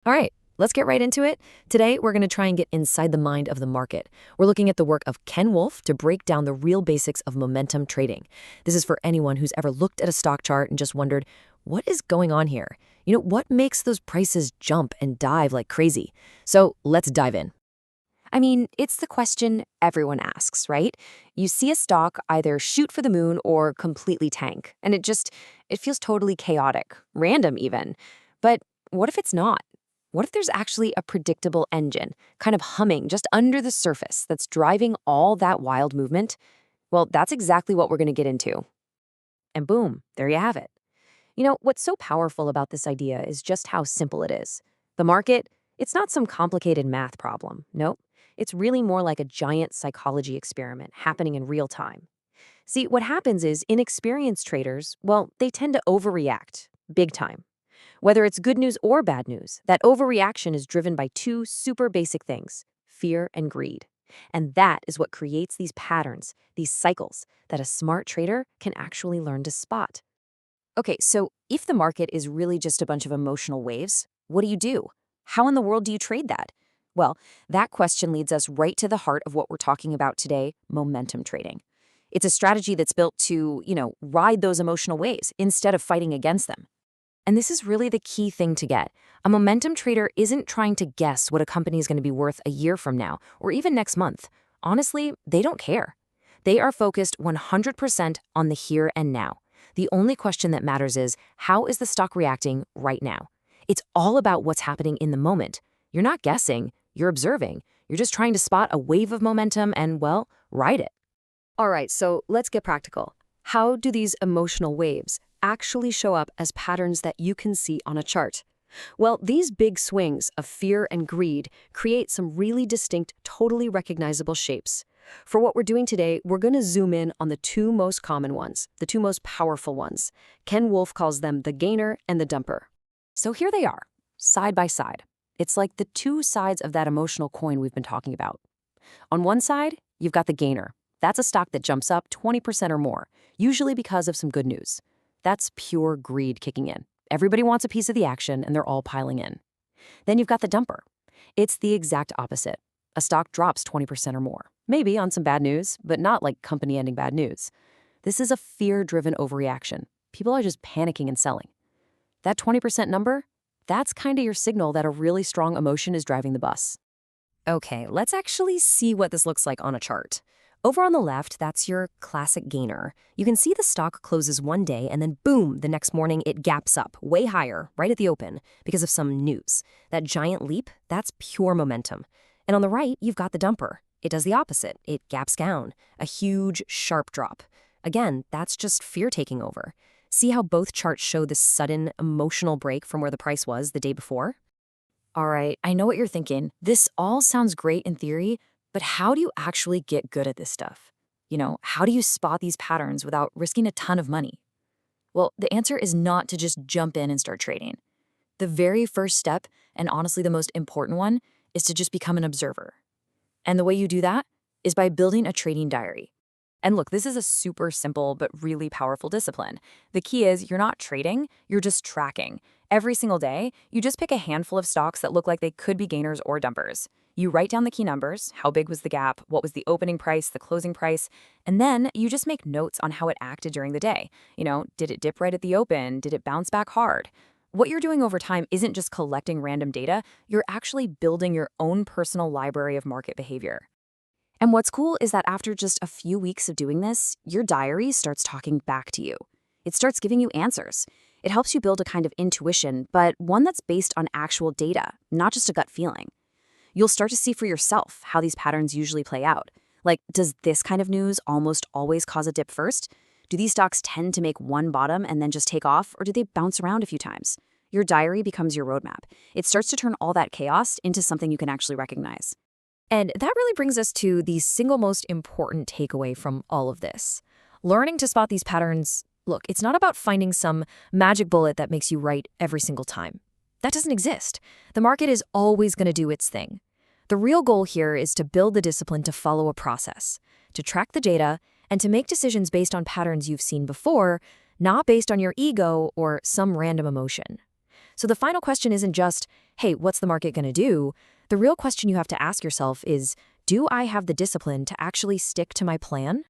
All right, let's get right into it. Today, we're going to try and get inside the mind of the market. We're looking at the work of Ken Wolf to break down the real basics of momentum trading. This is for anyone who's ever looked at a stock chart and just wondered, what is going on here? What makes those prices jump and dive like crazy? So let's dive in. I mean, it's the question everyone asks, right? You see a stock either shoot for the moon or completely tank, and it feels totally chaotic, random even. But what if it's not? What if there's actually a predictable engine, kind of humming just under the surface that's driving all that wild movement? Well, that's exactly what we're going to get into. And boom, there you have it. What's so powerful about this idea is just how simple it is. The market, it's not some complicated math problem. Nope. It's really more like a giant psychology experiment happening in real time. See, what happens is inexperienced traders, well, they tend to overreact, big time. Whether it's good news or bad news, that overreaction is driven by two super basic things: fear and greed. And that is what creates these patterns, these cycles, that a smart trader can actually learn to spot. Okay, so if the market is really just a bunch of emotional waves, what do you do? How in the world do you trade that? Well, that question leads us right to the heart of what we're talking about today: momentum trading. It's a strategy that's built to, ride those emotional waves instead of fighting against them. And this is really the key thing to get. A momentum trader isn't trying to guess what a company is going to be worth a year from now or even next month. Honestly, they don't care. They are focused 100% on the here and now. The only question that matters is, how is the stock reacting right now? It's all about what's happening in the moment. You're not guessing, you're observing. You're just trying to spot a wave of momentum and, well, ride it. All right, so let's get practical. How do these emotional waves actually show up as patterns that you can see on a chart? Well, these big swings of fear and greed create some really distinct, totally recognizable shapes. For what we're doing today, we're going to zoom in on the two most common ones, the two most powerful ones. Ken Wolf calls them the gainer and the dumper. So here they are, side by side. It's like the two sides of that emotional coin we've been talking about. On one side, you've got the gainer. That's a stock that jumps up 20% or more, usually because of some good news. That's pure greed kicking in. Everybody wants a piece of the action, and they're all piling in. Then you've got the dumper. It's the exact opposite. A stock drops 20% or more, maybe on some bad news, but not like company-ending bad news. This is a fear-driven overreaction. People are just panicking and selling. That 20% number, that's kind of your signal that a really strong emotion is driving the bus. Okay, let's actually see what this looks like on a chart. Over on the left, that's your classic gainer. You can see the stock closes one day and then boom, the next morning it gaps up way higher right at the open because of some news. That giant leap, that's pure momentum. And on the right, you've got the dumper. It does the opposite. It gaps down, a huge, sharp drop. Again, that's just fear taking over. See how both charts show this sudden, emotional break from where the price was the day before? All right, I know what you're thinking. This all sounds great in theory, but how do you actually get good at this stuff? How do you spot these patterns without risking a ton of money? Well, the answer is not to just jump in and start trading. The very first step, and honestly the most important one, is to just become an observer. And the way you do that is by building a trading diary. And look, this is a super simple but really powerful discipline. The key is you're not trading, you're just tracking. Every single day, you just pick a handful of stocks that look like they could be gainers or dumpers. You write down the key numbers: how big was the gap, what was the opening price, the closing price, and then you just make notes on how it acted during the day. Did it dip right at the open? Did it bounce back hard? What you're doing over time isn't just collecting random data, you're actually building your own personal library of market behavior. And what's cool is that after just a few weeks of doing this, your diary starts talking back to you. It starts giving you answers. It helps you build a kind of intuition, but one that's based on actual data, not just a gut feeling. You'll start to see for yourself how these patterns usually play out. Like, does this kind of news almost always cause a dip first? Do these stocks tend to make one bottom and then just take off, or do they bounce around a few times? Your diary becomes your roadmap. It starts to turn all that chaos into something you can actually recognize. And that really brings us to the single most important takeaway from all of this. Learning to spot these patterns, look, it's not about finding some magic bullet that makes you right every single time. That doesn't exist. The market is always going to do its thing. The real goal here is to build the discipline to follow a process, to track the data, and to make decisions based on patterns you've seen before, not based on your ego or some random emotion. So the final question isn't just, hey, what's the market going to do? The real question you have to ask yourself is, do I have the discipline to actually stick to my plan?